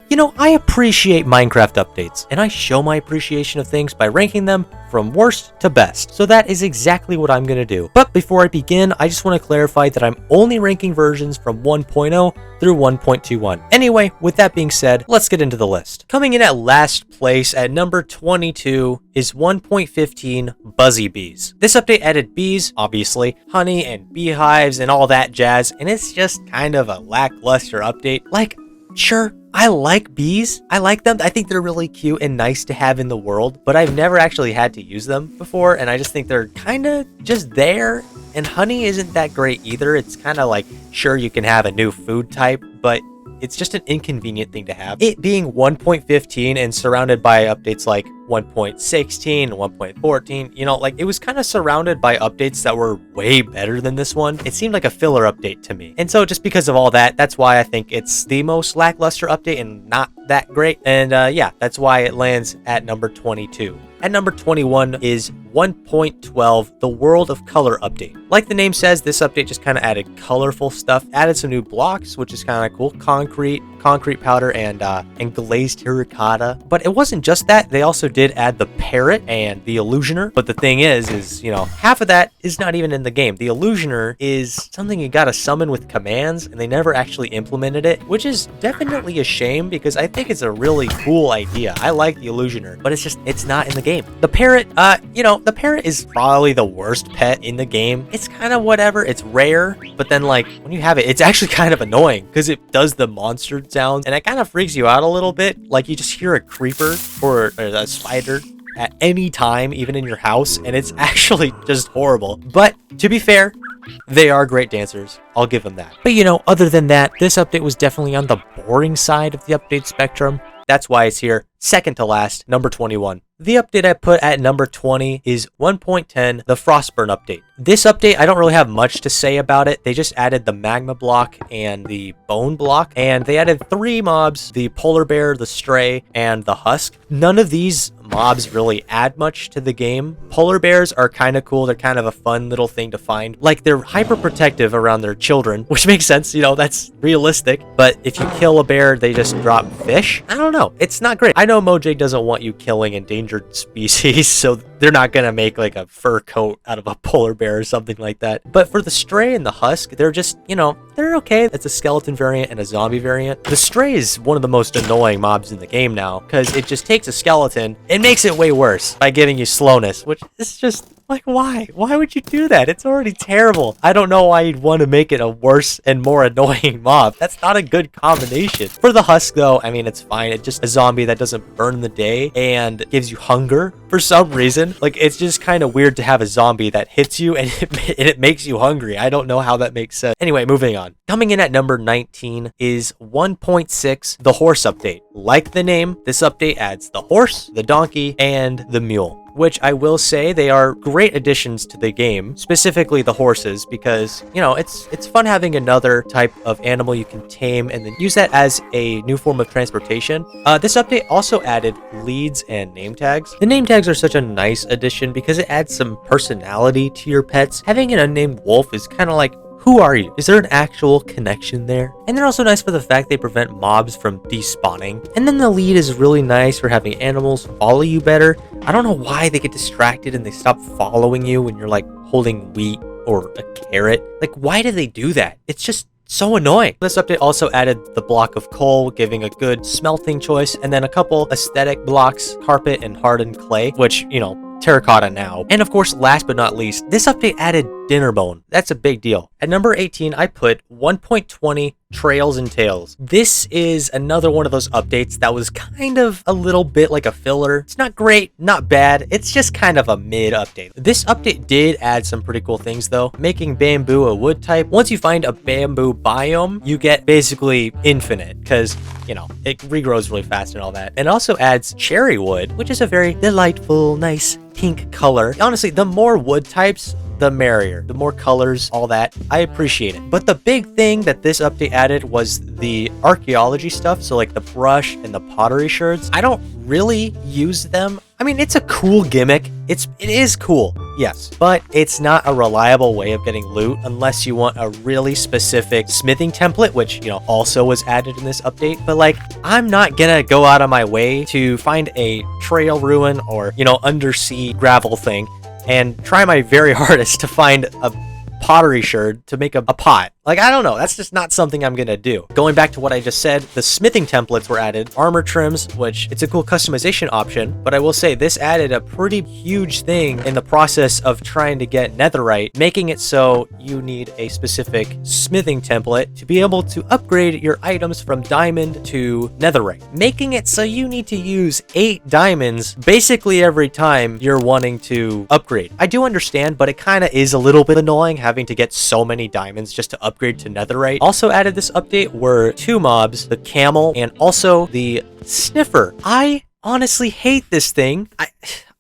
You know, I appreciate Minecraft updates, and I show my appreciation of things by ranking them from worst to best. So that is exactly what I'm going to do. But before I begin, I just want to clarify that I'm only ranking versions from 1.0 through 1.21. Anyway, with that being said, let's get into the list. Coming in at last place at number 22 is 1.15 Buzzy Bees. This update added bees, obviously, honey and beehives and all that jazz, and it's just kind of a lackluster update. Like, sure, I like bees. I like them. I think they're really cute and nice to have in the world, but I've never actually had to use them before, and I just think they're kind of just there. And honey isn't that great either. It's kind of like, sure, you can have a new food type, but it's just an inconvenient thing to have. It being 1.15 and surrounded by updates like 1.16 and 1.14, you know, like it was kind of surrounded by updates that were way better than this one. It seemed like a filler update to me. And so just because of all that, that's why I think it's the most lackluster update and not that great. And yeah, that's why it lands at number 22. At number 21 is 1.12, the World of Color update. Like the name says, this update just kind of added colorful stuff, added some new blocks, which is kind of cool, concrete powder, and glazed terracotta. But it wasn't just that. They also did add the parrot and the illusioner. But the thing is, you know, half of that is not even in the game. The illusioner is something you gotta summon with commands, and they never actually implemented it, which is definitely a shame because I think it's a really cool idea. I like the illusioner, but it's not in the game. The parrot, you know, the parrot is probably the worst pet in the game. It's kind of whatever. It's rare, but then like when you have it, it's actually kind of annoying because it does the monster sounds, and it kind of freaks you out a little bit. Like you just hear a creeper or a spider at any time, even in your house, and it's actually just horrible. But to be fair, they are great dancers. I'll give them that. But you know, other than that, this update was definitely on the boring side of the update spectrum. That's why it's here, second to last, number 21. The update I put at number 20 is 1.10, the Frostburn update. This update, I don't really have much to say about it. They just added the magma block and the bone block, and they added 3 mobs, the polar bear, the stray, and the husk. None of these mobs really add much to the game. Polar bears are kind of cool. They're kind of a fun little thing to find. Like, they're hyper protective around their children, which makes sense, you know, that's realistic. But if you kill a bear, they just drop fish. I don't know. It's not great. I know Mojang doesn't want you killing endangered species, so they're not gonna make like a fur coat out of a polar bear or something like that. But for the stray and the husk, they're just, you know, they're okay. It's a skeleton variant and a zombie variant. The stray is one of the most annoying mobs in the game now because it just takes a skeleton and makes it way worse by giving you slowness, which is just like, why? Why would you do that? It's already terrible. I don't know why you'd want to make it a worse and more annoying mob. That's not a good combination. For the husk, though, I mean, it's fine. It's just a zombie that doesn't burn the day and gives you hunger for some reason. Like, it's just kind of weird to have a zombie that hits you and it makes you hungry. I don't know how that makes sense. Anyway, moving on. Coming in at number 19 is 1.6, the horse update. Like the name, this update adds the horse, the donkey, and the mule, which I will say they are great additions to the game, specifically the horses, because, you know, it's fun having another type of animal you can tame and then use that as a new form of transportation. This update also added leads and name tags. The name tags are such a nice addition because it adds some personality to your pets. Having an unnamed wolf is kind of like, who are you? Is there an actual connection there? And they're also nice for the fact they prevent mobs from despawning. And then the lead is really nice for having animals follow you better. I don't know why they get distracted and they stop following you when you're like holding wheat or a carrot. Like, why do they do that? It's just so annoying. This update also added the block of coal, giving a good smelting choice, and then a couple aesthetic blocks, carpet and hardened clay, which, you know, terracotta now. And of course, last but not least, this update added dinner bone. That's a big deal. At number 18, I put 1.20 Trails and Tales. This is another one of those updates that was kind of a little bit like a filler. It's not great, not bad. It's just kind of a mid update. This update did add some pretty cool things though, making bamboo a wood type. Once you find a bamboo biome, you get basically infinite because, you know, it regrows really fast and all that. And also adds cherry wood, which is a very delightful, nice pink color. Honestly, the more wood types, the merrier. The more colors, all that, I appreciate it. But the big thing that this update added was the archaeology stuff. So like the brush and the pottery shards. I don't really use them. I mean, it's a cool gimmick. It is cool, yes, but it's not a reliable way of getting loot unless you want a really specific smithing template, which, you know, also was added in this update. But like, I'm not gonna go out of my way to find a trail ruin or, you know, undersea gravel thing and try my very hardest to find a pottery shard to make a pot. Like, I don't know, that's just not something I'm gonna do. Going back to what I just said, the smithing templates were added, armor trims, which it's a cool customization option, but I will say this added a pretty huge thing in the process of trying to get netherite, making it so you need a specific smithing template to be able to upgrade your items from diamond to netherite, making it so you need to use 8 diamonds basically every time you're wanting to upgrade. I do understand, but it kind of is a little bit annoying having to get so many diamonds just to upgrade to netherite. Also added this update were 2 mobs, the camel and also the sniffer. I honestly hate this thing.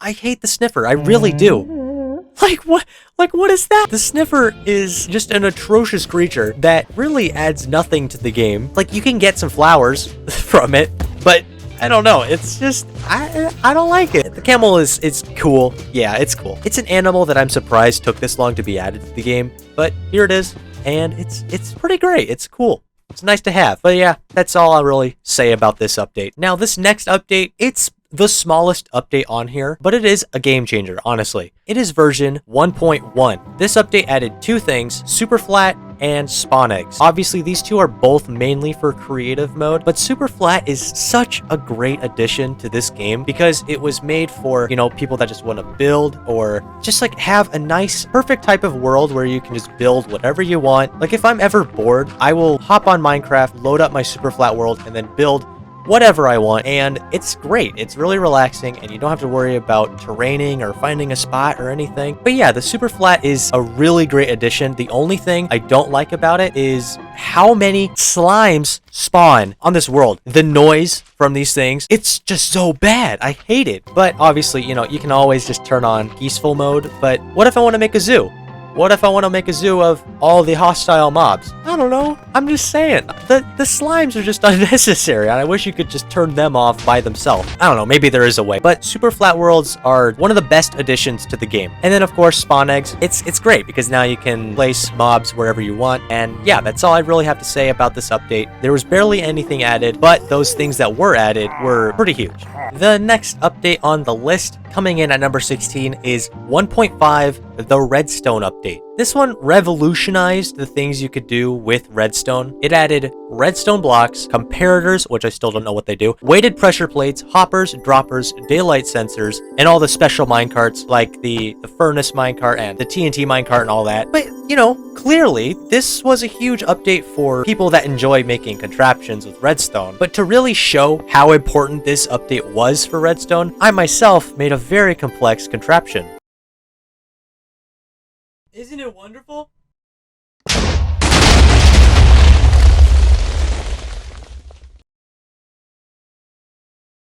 I hate the sniffer. I really do. Like what is that? The sniffer is just an atrocious creature that really adds nothing to the game. Like, you can get some flowers from it, but I don't know. It's just, I don't like it. The camel it's cool. Yeah, it's cool. It's an animal that I'm surprised took this long to be added to the game, but here it is, and it's pretty great. It's cool. It's nice to have. But yeah, that's all I'll really say about this update. Now, this next update, it's the smallest update on here, but it is a game changer, honestly. It is version 1.1. This update added 2 things, super flat and spawn eggs. Obviously, these 2 are both mainly for creative mode, but super flat is such a great addition to this game because it was made for, you know, people that just want to build or just like have a nice, perfect type of world where you can just build whatever you want. Like, if I'm ever bored, I will hop on Minecraft, load up my super flat world, and then build whatever I want, and it's great. It's really relaxing, and you don't have to worry about terraining or finding a spot or anything. But yeah, the super flat is a really great addition. The only thing I don't like about it is how many slimes spawn on this world. The noise from these things, it's just so bad. I hate it. But obviously, you know, you can always just turn on peaceful mode. But what if I want to make a zoo? What if I want to make a zoo of all the hostile mobs? I don't know. I'm just saying. The slimes are just unnecessary, and I wish you could just turn them off by themselves. I don't know. Maybe there is a way. But super flat worlds are one of the best additions to the game. And then, of course, spawn eggs. It's great because now you can place mobs wherever you want. And yeah, that's all I really have to say about this update. There was barely anything added, but those things that were added were pretty huge. The next update on the list, coming in at number 16, is 1.5, the Redstone update. This one revolutionized the things you could do with redstone. It added redstone blocks, comparators, which I still don't know what they do, weighted pressure plates, hoppers, droppers, daylight sensors, and all the special minecarts like the furnace minecart and the TNT minecart and all that. But, you know, clearly this was a huge update for people that enjoy making contraptions with redstone. But to really show how important this update was for redstone, I myself made a very complex contraption. Isn't it wonderful?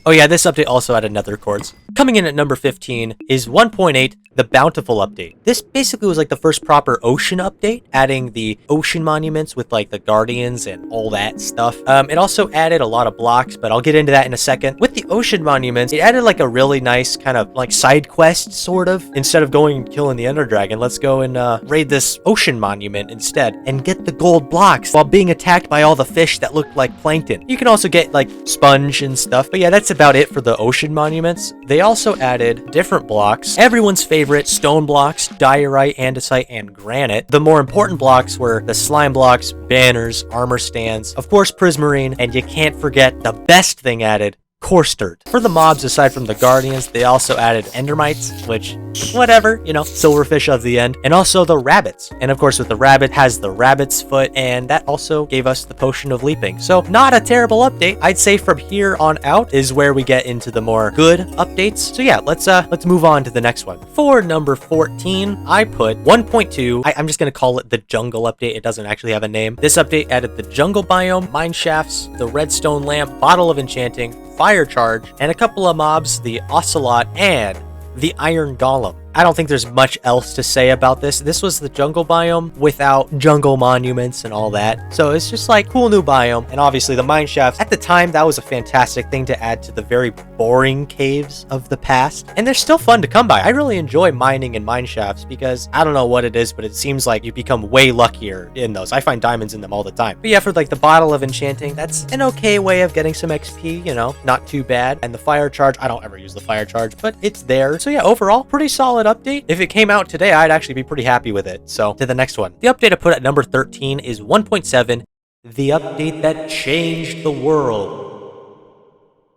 Oh yeah, this update also added nether quartz. Coming in at number 15 is 1.8, the Bountiful update. This basically was like the first proper ocean update, adding the ocean monuments with like the guardians and all that stuff. It also added a lot of blocks, but I'll get into that in a second. With the ocean monuments, it added like a really nice kind of like side quest, sort of. Instead of going and killing the Ender Dragon, let's go and raid this ocean monument instead and get the gold blocks while being attacked by all the fish that look like plankton. You can also get like sponge and stuff, but yeah, that's about it for the ocean monuments. They also added different blocks. Everyone's favorite stone blocks, diorite, andesite, and granite. The more important blocks were the slime blocks, banners, armor stands, of course prismarine, and you can't forget the best thing added, coarse dirt. For the mobs, aside from the guardians, they also added endermites, which, whatever, you know, silverfish of the end, and also the rabbits. And of course, with the rabbit has the rabbit's foot, and that also gave us the potion of leaping. So not a terrible update. I'd say from here on out is where we get into the more good updates. So yeah, let's move on to the next one. For number 14, I put 1.2. I'm just gonna call it the jungle update. It doesn't actually have a name. This update added the jungle biome, mine shafts, the redstone lamp, bottle of enchanting, fire charge, and a couple of mobs, the ocelot and the iron golem. I don't think there's much else to say about this. This was the jungle biome without jungle monuments and all that. So it's just like cool new biome. And obviously the mine shafts, at the time, that was a fantastic thing to add to the very boring caves of the past. And they're still fun to come by. I really enjoy mining in mine shafts because I don't know what it is, but it seems like you become way luckier in those. I find diamonds in them all the time. But yeah, for like the bottle of enchanting, that's an okay way of getting some XP, you know, not too bad. And the fire charge, I don't ever use the fire charge, but it's there. So yeah, overall, pretty solid update. If it came out today, I'd actually be pretty happy with it. So to the next one. The update I put at number 13 is 1.7, the update that changed the world.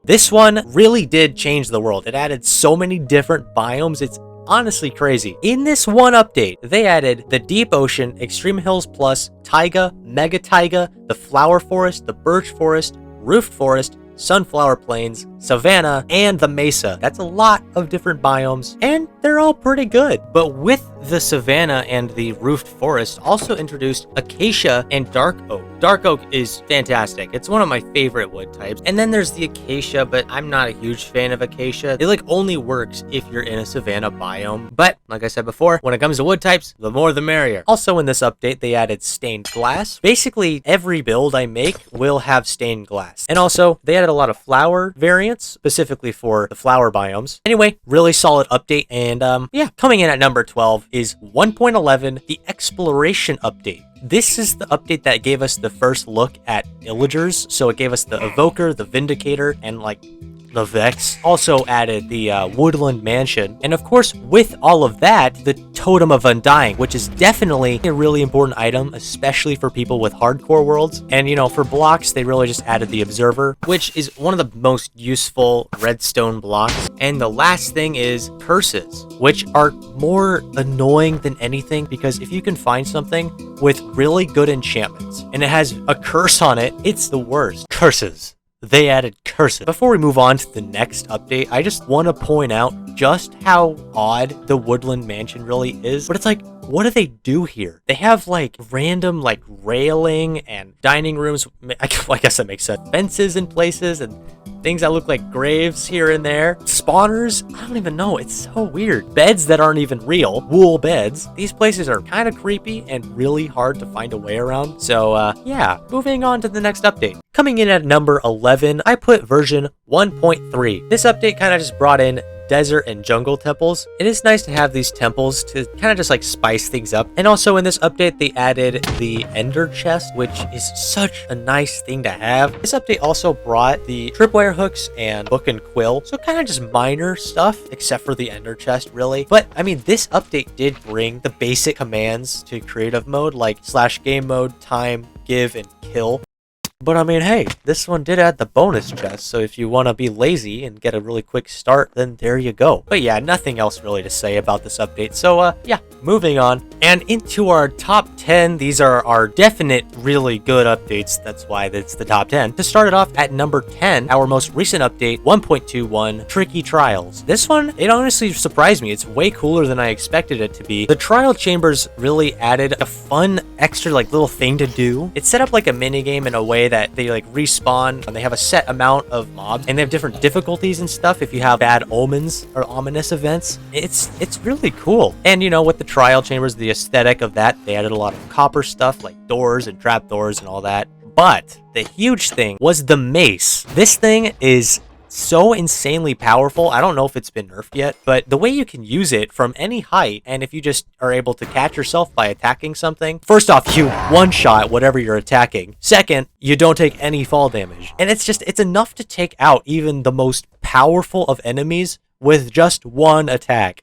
This one really did change the world. It added so many different biomes. It's honestly crazy. In this one update, they added the Deep Ocean, Extreme Hills Plus, Taiga, Mega Taiga, the Flower Forest, the Birch Forest, Roofed Forest, Sunflower Plains, Savanna, and the Mesa. That's a lot of different biomes, and they're all pretty good. But with the Savanna and the Roofed Forest, also introduced Acacia and Dark Oak. Dark Oak is fantastic. It's one of my favorite wood types. And then there's the Acacia, but I'm not a huge fan of Acacia. It like only works if you're in a Savanna biome. But like I said before, when it comes to wood types, the more the merrier. Also in this update, they added stained glass. Basically, every build I make will have stained glass. And also, they added a lot of flower variants, specifically for the flower biomes. Anyway, really solid update. And yeah, coming in at number 12 is 1.11, the exploration update. This is the update that gave us the first look at illagers. So it gave us the Evoker, the Vindicator, and like the Vex. Also added the Woodland Mansion. And of course, with all of that, the Totem of Undying, which is definitely a really important item, especially for people with hardcore worlds. And you know, for blocks, they really just added the Observer, which is one of the most useful redstone blocks. And the last thing is curses, which are more annoying than anything, because if you can find something with really good enchantments and it has a curse on it, it's the worst. Curses. They added curses. Before we move on to the next update, I just want to point out just how odd the Woodland Mansion really is. But it's like, what do they do here? They have like random like railing and dining rooms. I guess that makes sense. Fences in places and things that look like graves here and there. Spawners, I don't even know. It's so weird. Beds that aren't even real. Wool beds. These places are kind of creepy and really hard to find a way around. So yeah, moving on to the next update. Coming in at number 11, I put version 1.3. This update kind of just brought in desert and jungle temples. It is nice to have these temples to kind of just like spice things up. And also in this update, they added the ender chest, which is such a nice thing to have. This update also brought the tripwire hooks and book and quill. So kind of just minor stuff, except for the ender chest really. But I mean, this update did bring the basic commands to creative mode, like /game mode, time, give, and kill. But I mean, hey, this one did add the bonus chest, so if you want to be lazy and get a really quick start, then there you go. But yeah, nothing else really to say about this update, so yeah, moving on. And into our top 10, these are our definite really good updates, that's why it's the top 10. To start it off at number 10, our most recent update, 1.21, Tricky Trials. This one, it honestly surprised me. It's way cooler than I expected it to be. The trial chambers really added a fun extra like little thing to do. It's set up like a minigame in a way that they like respawn and they have a set amount of mobs and they have different difficulties and stuff if you have bad omens or ominous events. It's really cool. And you know, with the trial chambers, the aesthetic of that, they added a lot of copper stuff like doors and trap doors and all that. But the huge thing was the mace. This thing is so insanely powerful. I don't know if it's been nerfed yet, but the way you can use it from any height, and if you just are able to catch yourself by attacking something, first off, you one-shot whatever you're attacking. Second, you don't take any fall damage. And it's enough to take out even the most powerful of enemies with just one attack.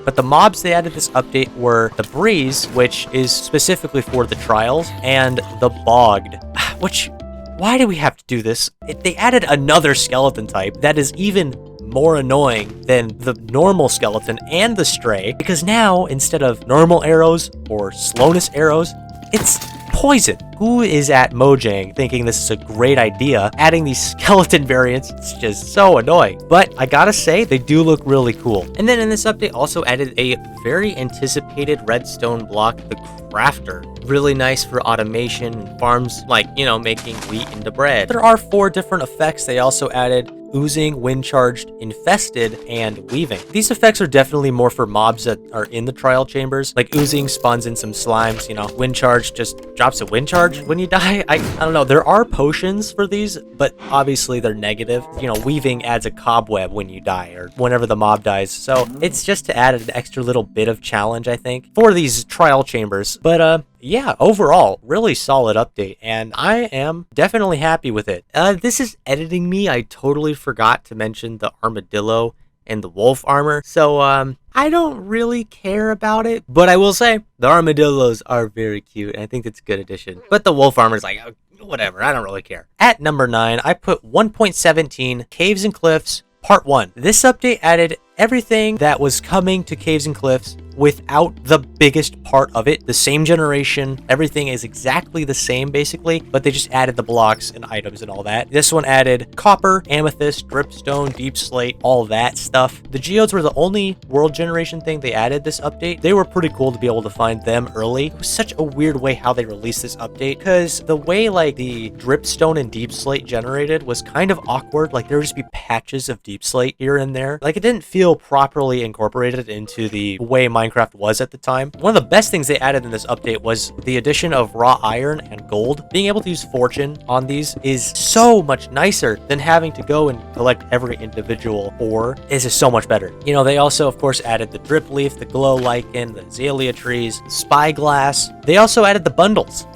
But the mobs they added this update were the Breeze, which is specifically for the trials, and the Bogged, which, why do we have to do this? They added another skeleton type that is even more annoying than the normal skeleton and the stray, because now, instead of normal arrows or slowness arrows, it's poison. Who is at Mojang thinking this is a great idea? Adding these skeleton variants, it's just so annoying. But I gotta say, they do look really cool. And then in this update also added a very anticipated redstone block, the Crafter. Really nice for automation and farms, like, you know, making wheat into bread. There are 4 different effects they also added. oozing, wind charged, infested, and weaving. These effects are definitely more for mobs that are in the trial chambers. Like oozing spawns in some slimes, you know, wind charge just drops a wind charge when you die. I don't know. There are potions for these, but obviously they're negative. You know, weaving adds a cobweb when you die or whenever the mob dies. So it's just to add an extra little bit of challenge, I think, for these trial chambers. But yeah, overall, really solid update, and I am definitely happy with it. This is editing me. I totally forgot to mention the armadillo and the wolf armor, so I don't really care about it, but I will say the armadillos are very cute, and I think it's a good addition. But the wolf armor is like, whatever, I don't really care. At number 9, I put 1.17 Caves and Cliffs Part 1. This update added everything that was coming to Caves and Cliffs without the biggest part of it. The same generation, everything is exactly the same basically, but they just added the blocks and items and all that. This one added copper, amethyst, dripstone, deep slate, all that stuff. The geodes were the only world generation thing they added this update. They were pretty cool to be able to find them early. It was such a weird way how they released this update, because the way like the dripstone and deep slate generated was kind of awkward. Like there would just be patches of deep slate here and there. Like it didn't feel properly incorporated into the way Minecraft was at the time. One of the best things they added in this update was the addition of raw iron and gold. Being able to use fortune on these is so much nicer than having to go and collect every individual ore. Is just so much better. You know, they also of course added the drip leaf, the glow lichen, the azalea trees, the spyglass. They also added the bundles.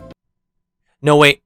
No, wait,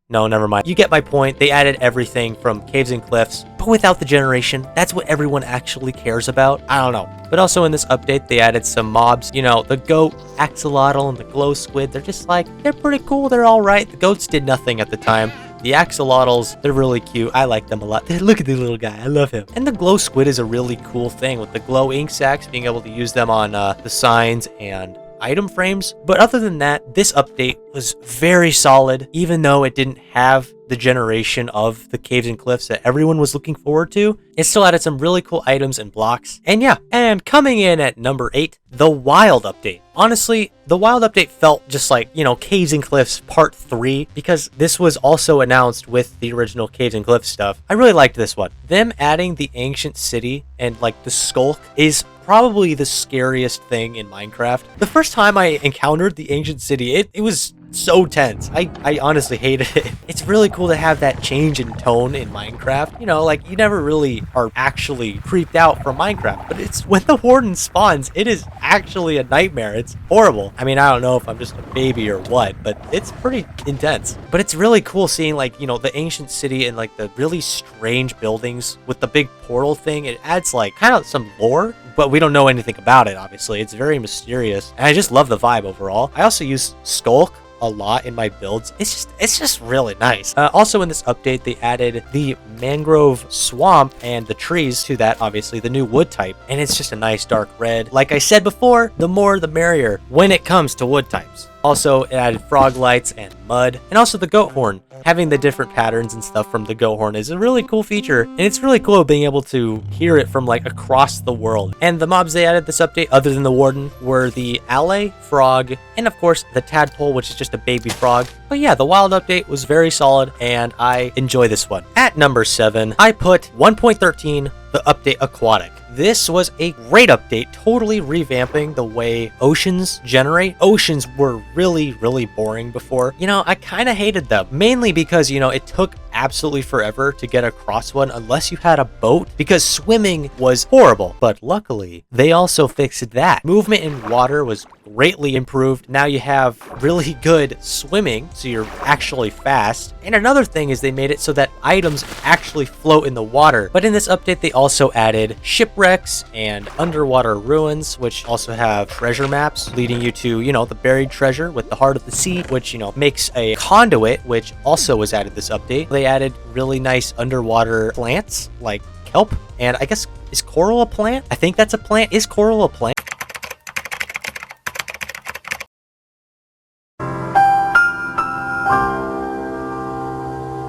no, never mind. You get my point. They added everything from Caves and Cliffs, but without the generation. That's what everyone actually cares about. I don't know. But also in this update, they added some mobs. You know, the goat, axolotl, and the glow squid. They're just like, they're pretty cool. They're all right. The goats did nothing at the time. The axolotls, they're really cute. I like them a lot. Look at the little guy. I love him. And the glow squid is a really cool thing with the glow ink sacs, being able to use them on the signs and item frames. But other than that, this update was very solid, even though it didn't have the generation of the Caves and Cliffs that everyone was looking forward to. It still added some really cool items and blocks. And yeah, and coming in at number 8, the Wild update. Honestly, the Wild update felt just like, you know, Caves and Cliffs Part 3, because this was also announced with the original Caves and Cliffs stuff. I really liked this one. Them adding the ancient city and like the skulk is probably the scariest thing in Minecraft. The first time I encountered the ancient city, it was so tense. I honestly hated it. It's really cool to have that change in tone in Minecraft. You know, like you never really are actually creeped out from Minecraft, but it's when the warden spawns, it is actually a nightmare. It's horrible. I mean, I don't know if I'm just a baby or what, but it's pretty intense. But it's really cool seeing like, you know, the ancient city and like the really strange buildings with the big portal thing. It adds like kind of some lore, but we don't know anything about it, obviously. It's very mysterious, and I just love the vibe overall. I also use Skulk a lot in my builds. It's just really nice. Also in this update, they added the mangrove swamp and the trees to that, obviously the new wood type, and it's just a nice dark red. Like I said before, the more the merrier when it comes to wood types. Also, it added frog lights and mud, and also the goat horn. Having the different patterns and stuff from the goat horn is a really cool feature, and it's really cool being able to hear it from like across the world. And the mobs they added this update, other than the warden, were the alley, frog, and of course the tadpole, which is just a baby frog. But yeah, the wild update was very solid, and I enjoy this one. At number 7, I put 1.13, the update aquatic. This was a great update, totally revamping the way oceans generate. Oceans were really, really boring before. You know, I kind of hated them, mainly because, you know, it took absolutely forever to get across one unless you had a boat, because swimming was horrible. But luckily, they also fixed that. Movement in water was greatly improved. Now you have really good swimming, so you're actually fast. And another thing is they made it so that items actually float in the water. But in this update, they also added shipwrecks and underwater ruins, which also have treasure maps leading you to, you know, the buried treasure with the heart of the sea, which, you know, makes a conduit, which also was added this update. They added really nice underwater plants like kelp, and I guess, is coral a plant? I think that's a plant. Is coral a plant?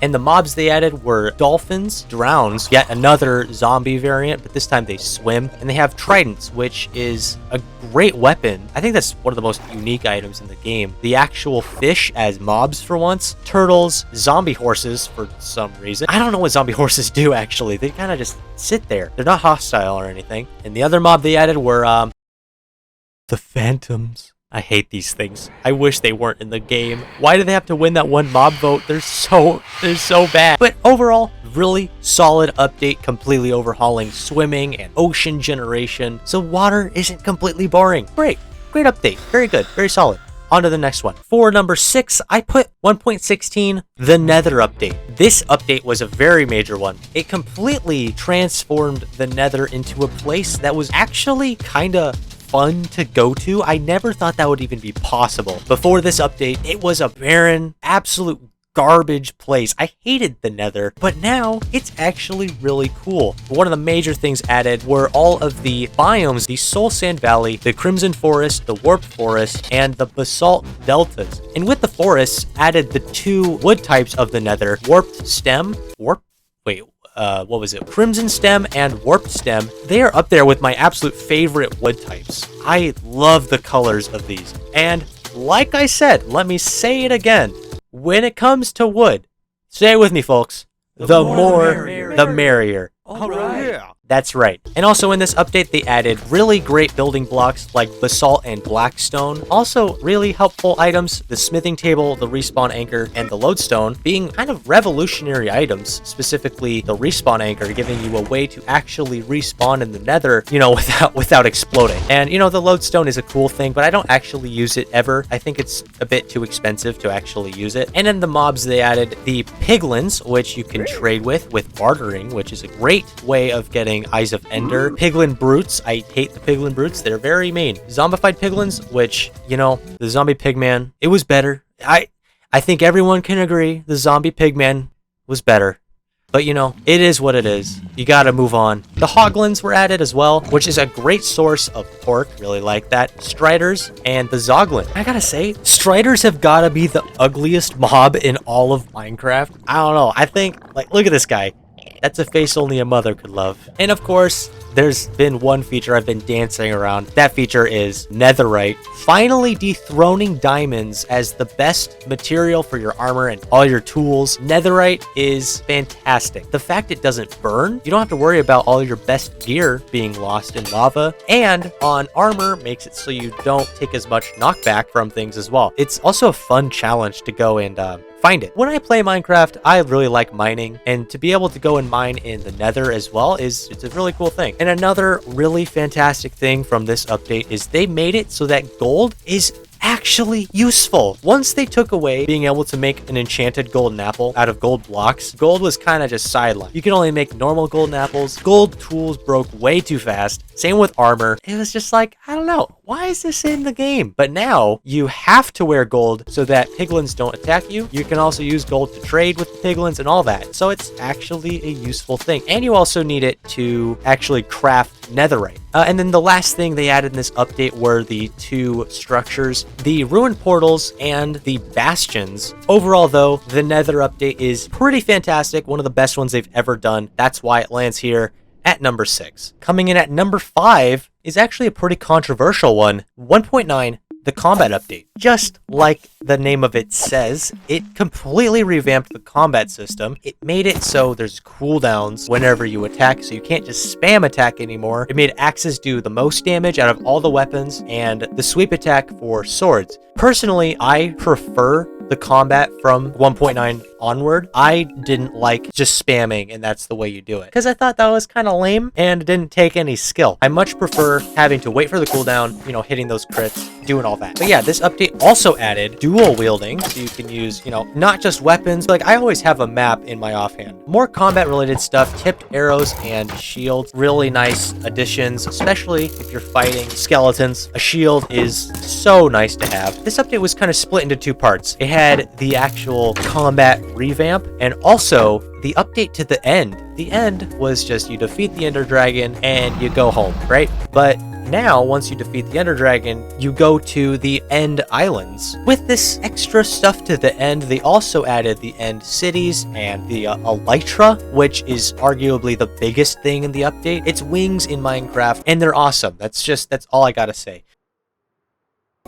And the mobs they added were dolphins, drowns, yet another zombie variant, but this time they swim. And they have tridents, which is a great weapon. I think that's one of the most unique items in the game. The actual fish as mobs for once, turtles, zombie horses for some reason. I don't know what zombie horses do actually. They kind of just sit there. They're not hostile or anything. And the other mob they added were the phantoms. I hate these things. I wish they weren't in the game. Why do they have to win that one mob vote? They're so bad. But overall, really solid update, completely overhauling swimming and ocean generation. So water isn't completely boring. Great update. Very good, very solid. On to the next one. For number 6, I put 1.16, the Nether update. This update was a very major one. It completely transformed the Nether into a place that was actually kinda fun to go to. I never thought that would even be possible. Before this update, it was a barren, absolute garbage place. I hated the Nether, but now it's actually really cool. One of the major things added were all of the biomes, the Soul Sand Valley, the Crimson Forest, the Warped Forest, and the Basalt Deltas. And with the forests, added the 2 wood types of the Nether, Warped Stem, what was it? Crimson Stem and Warped Stem. They are up there with my absolute favorite wood types. I love the colors of these. And like I said, let me say it again. When it comes to wood, say it with me, folks. The more, the merrier. All right. Yeah. That's right. And also in this update, they added really great building blocks like basalt and blackstone. Also really helpful items, the smithing table, the respawn anchor, and the lodestone being kind of revolutionary items, specifically the respawn anchor, giving you a way to actually respawn in the Nether, you know, without exploding. And you know, the lodestone is a cool thing, but I don't actually use it ever. I think it's a bit too expensive to actually use it. And then the mobs they added, the piglins, which you can trade with bartering, which is a great way of getting Eyes of Ender. Piglin Brutes. I hate the Piglin Brutes. They're very mean. Zombified Piglins, which, you know, the Zombie Pigman, it was better. I think everyone can agree the Zombie Pigman was better. But, you know, it is what it is. You gotta move on. The Hoglins were added as well, which is a great source of pork. Really like that. Striders and the Zoglin. I gotta say, Striders have gotta be the ugliest mob in all of Minecraft. I don't know. I think, like, look at this guy. That's a face only a mother could love. And of course, there's been one feature I've been dancing around. That feature is netherite, finally dethroning diamonds as the best material for your armor and all your tools. Netherite is fantastic. The fact it doesn't burn, you don't have to worry about all your best gear being lost in lava, and on armor makes it so you don't take as much knockback from things as well. It's also a fun challenge to go and find it. When I play Minecraft, I really like mining, and to be able to go and mine in the Nether as well it's a really cool thing. And another really fantastic thing from this update is they made it so that gold is actually useful. Once they took away being able to make an enchanted golden apple out of gold blocks, gold was kind of just sidelined. You can only make normal golden apples. Gold tools broke way too fast. Same with armor. It was just like, I don't know, why is this in the game? But now you have to wear gold so that piglins don't attack you. You can also use gold to trade with the piglins and all that. So it's actually a useful thing. And you also need it to actually craft netherite. And then the last thing they added in this update were the 2 structures, the ruined portals and the bastions. Overall though, the Nether update is pretty fantastic. One of the best ones they've ever done. That's why it lands here at number 6. Coming in at number 5 is actually a pretty controversial one. 1.9, the combat update. Just like the name of it says, it completely revamped the combat system. It made it so there's cooldowns whenever you attack, so you can't just spam attack anymore. It made axes do the most damage out of all the weapons, and the sweep attack for swords. Personally, I prefer the combat from 1.9 onward. I didn't like just spamming and that's the way you do it, because I thought that was kind of lame and it didn't take any skill. I much prefer having to wait for the cooldown, you know, hitting those crits, doing all that. But yeah, this update also added dual wielding, so you can use, you know, not just weapons. Like, I always have a map in my offhand. More combat related stuff, tipped arrows and shields. Really nice additions, especially if you're fighting skeletons. A shield is so nice to have. This update was kind of split into 2 parts. It had the actual combat revamp and also the update to the end. The end was just you defeat the Ender Dragon and you go home, right? But Now, once you defeat the Ender Dragon, you go to the End Islands. With this extra stuff to the end, they also added the End Cities and the Elytra, which is arguably the biggest thing in the update. It's wings in Minecraft, and they're awesome. That's all I gotta say.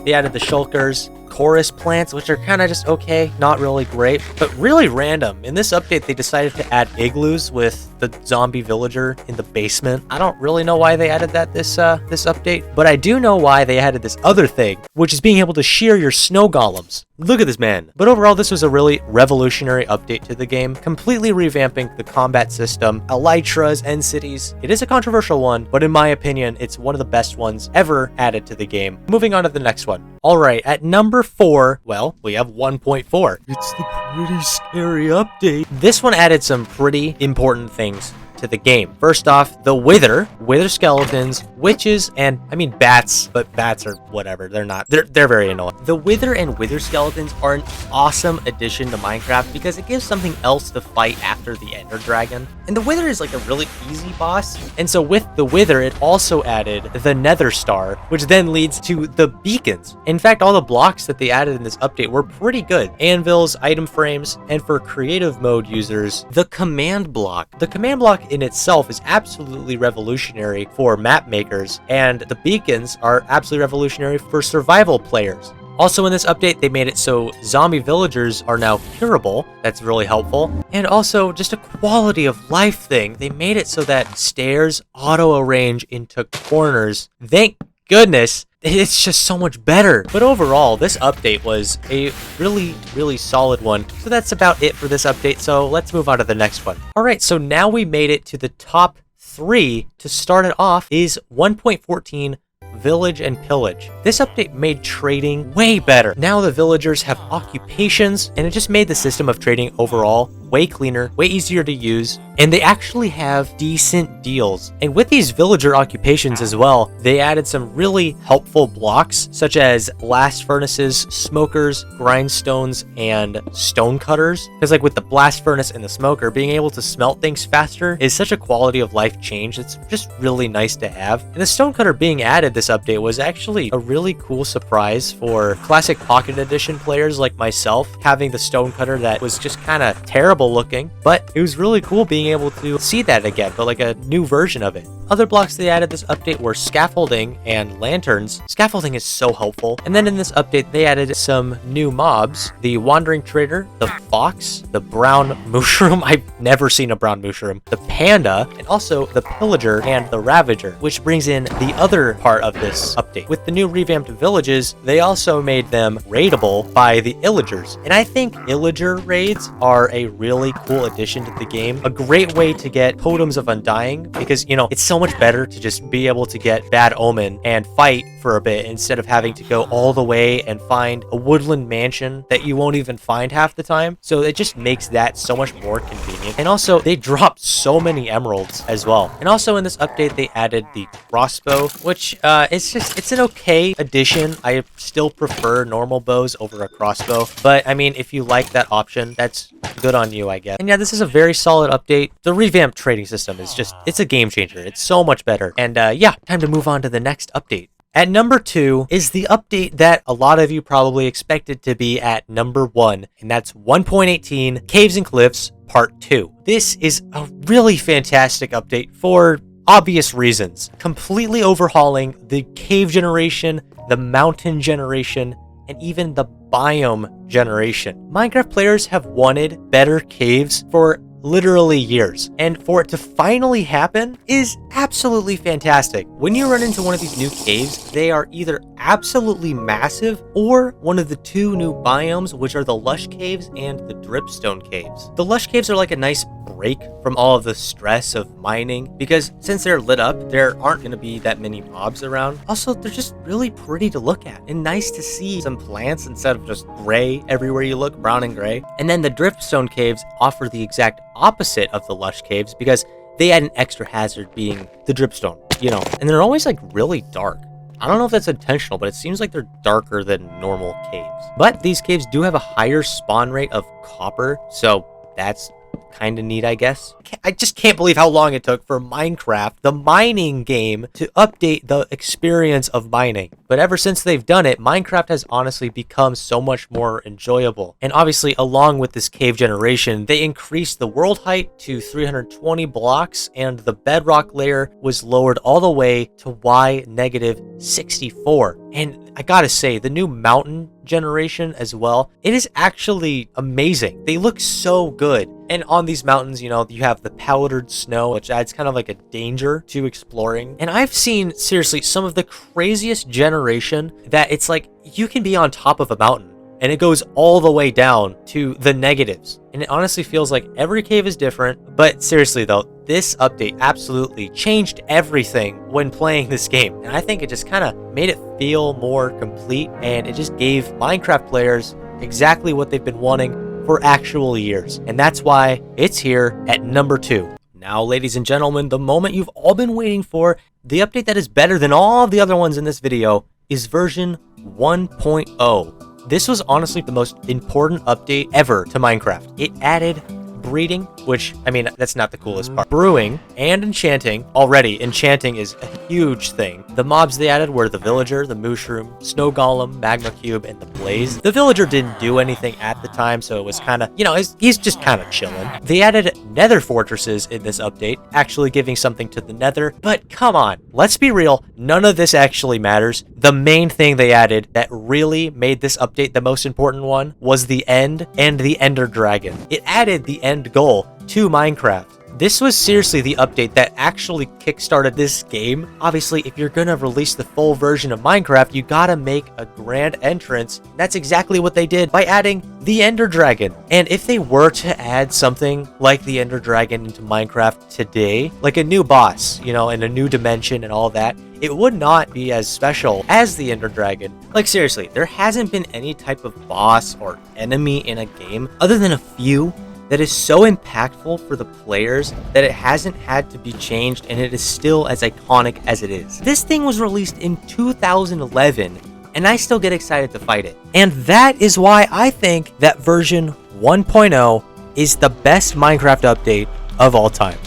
They added the shulkers, chorus plants, which are kind of just okay, not really great, but really random. In this update, they decided to add igloos with the zombie villager in the basement. I don't really know why they added that this update, but I do know why they added this other thing, which is being able to shear your snow golems. Look at this man. But overall, this was a really revolutionary update to the game, completely revamping the combat system, elytras, and cities. It is a controversial one, but in my opinion, it's one of the best ones ever added to the game. Moving on to the next one. All right, at number 4, well, we have 1.4. It's the pretty scary update. This one added some pretty important things to the game. First off, the wither skeletons, witches, and I mean bats, but bats are whatever. They're very annoying. The wither and wither skeletons are an awesome addition to Minecraft because it gives something else to fight after the Ender Dragon. And the wither is like a really easy boss. And so with the wither, it also added the nether star, which then leads to the beacons. In fact, all the blocks that they added in this update were pretty good. Anvils, item frames, and for creative mode users, the command block. The command block in itself is absolutely revolutionary for map makers, and the beacons are absolutely revolutionary for survival players. Also in this update, they made it so zombie villagers are now curable. That's really helpful. And also just a quality of life thing. They made it so that stairs auto-arrange into corners. Thank goodness. It's just so much better. But overall, this update was a really, really solid one. So that's about it for this update. So let's move on to the next one. All right, so now we made it to the top 3. To start it off is 1.14 Village and Pillage. This update made trading way better. Now the villagers have occupations, and it just made the system of trading overall way cleaner, way easier to use, and they actually have decent deals. And with these villager occupations as well, they added some really helpful blocks, such as blast furnaces, smokers, grindstones, and stone cutters. Because like with the blast furnace and the smoker, being able to smelt things faster is such a quality of life change. It's just really nice to have. And the stone cutter being added this update was actually a really cool surprise for classic Pocket Edition players like myself, having the stone cutter that was just kind of terrible looking, but it was really cool being able to see that again, but like a new version of it. Other blocks they added this update were scaffolding and lanterns. Scaffolding is so helpful. And then in this update, they added some new mobs: the wandering trader, the fox, the brown mushroom. I've never seen a brown mushroom, the panda, and also the pillager and the ravager, which brings in the other part of this update. With the new revamped villages, they also made them raidable by the illagers. And I think illager raids are a really cool addition to the game. A great way to get totems of undying, because, you know, it's so much better to just be able to get bad omen and fight for a bit instead of having to go all the way and find a woodland mansion that you won't even find half the time. So it just makes that so much more convenient. And also they dropped so many emeralds as well. And also in this update, they added the crossbow, which it's an okay addition. I still prefer normal bows over a crossbow, but I mean, if you like that option, that's good on you, I guess. And yeah, this is a very solid update. The revamped trading system is just, it's a game changer. It's so much better. And yeah, time to move on to the next update. At number 2 is the update that a lot of you probably expected to be at number 1, and that's 1.18 Caves and Cliffs Part 2. This is a really fantastic update for obvious reasons. Completely overhauling the cave generation, the mountain generation, and even the biome generation. Minecraft players have wanted better caves for literally years, and for it to finally happen is absolutely fantastic. When you run into one of these new caves, they are either absolutely massive or one of the 2 new biomes, which are the lush caves and the dripstone caves. The lush caves are like a nice break from all of the stress of mining, because since they're lit up, there aren't going to be that many mobs around. Also, they're just really pretty to look at and nice to see some plants instead of just gray everywhere you look, brown and gray. And then the dripstone caves offer the exact opposite of the lush caves because they add an extra hazard being the dripstone, you know, and they're always like really dark. I don't know if that's intentional, but it seems like they're darker than normal caves. But these caves do have a higher spawn rate of copper, so that's kind of neat, I guess. I just can't believe how long it took for Minecraft, the mining game, to update the experience of mining. But ever since they've done it, Minecraft has honestly become so much more enjoyable. And obviously, along with this cave generation, they increased the world height to 320 blocks, and the bedrock layer was lowered all the way to Y-64. And I gotta say, the new mountain generation as well, it is actually amazing. They look so good. And on these mountains, you know, you have the powdered snow, which adds kind of like a danger to exploring. And I've seen, seriously, some of the craziest generation that it's like you can be on top of a mountain and it goes all the way down to the negatives. And it honestly feels like every cave is different. But seriously though, this update absolutely changed everything when playing this game. And I think it just kind of made it feel more complete, and it just gave Minecraft players exactly what they've been wanting for actual years. And that's why it's here at number 2. Now, ladies and gentlemen, the moment you've all been waiting for, the update that is better than all of the other ones in this video, is version 1.0. This was honestly the most important update ever to Minecraft. It added breeding, which, I mean, that's not the coolest part. Brewing and enchanting. Already, enchanting is a huge thing. The mobs they added were the villager, the mushroom, snow golem, magma cube, and the blaze. The villager didn't do anything at the time, so it was kind of, you know, he's just kind of chilling. They added nether fortresses in this update, actually giving something to the nether. But come on, let's be real, none of this actually matters. The main thing they added that really made this update the most important one was the end and the ender dragon. It added the end goal to Minecraft. This was seriously the update that actually kickstarted this game. Obviously, if you're gonna release the full version of Minecraft, you gotta make a grand entrance. That's exactly what they did by adding the Ender Dragon. And if they were to add something like the Ender Dragon into Minecraft today, like a new boss, you know, in a new dimension and all that, it would not be as special as the Ender Dragon. Like seriously, there hasn't been any type of boss or enemy in a game, other than a few, that is so impactful for the players that it hasn't had to be changed, and it is still as iconic as it is. This thing was released in 2011, and I still get excited to fight it. And that is why I think that version 1.0 is the best Minecraft update of all time.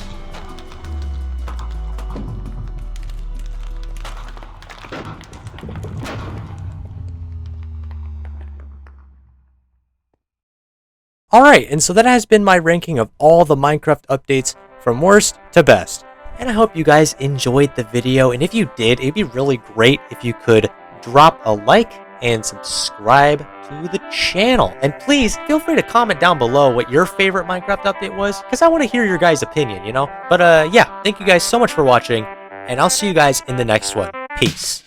Alright, and so that has been my ranking of all the Minecraft updates from worst to best. And I hope you guys enjoyed the video, and if you did, it'd be really great if you could drop a like and subscribe to the channel. And please, feel free to comment down below what your favorite Minecraft update was, because I want to hear your guys' opinion, you know? But yeah, thank you guys so much for watching, and I'll see you guys in the next one. Peace.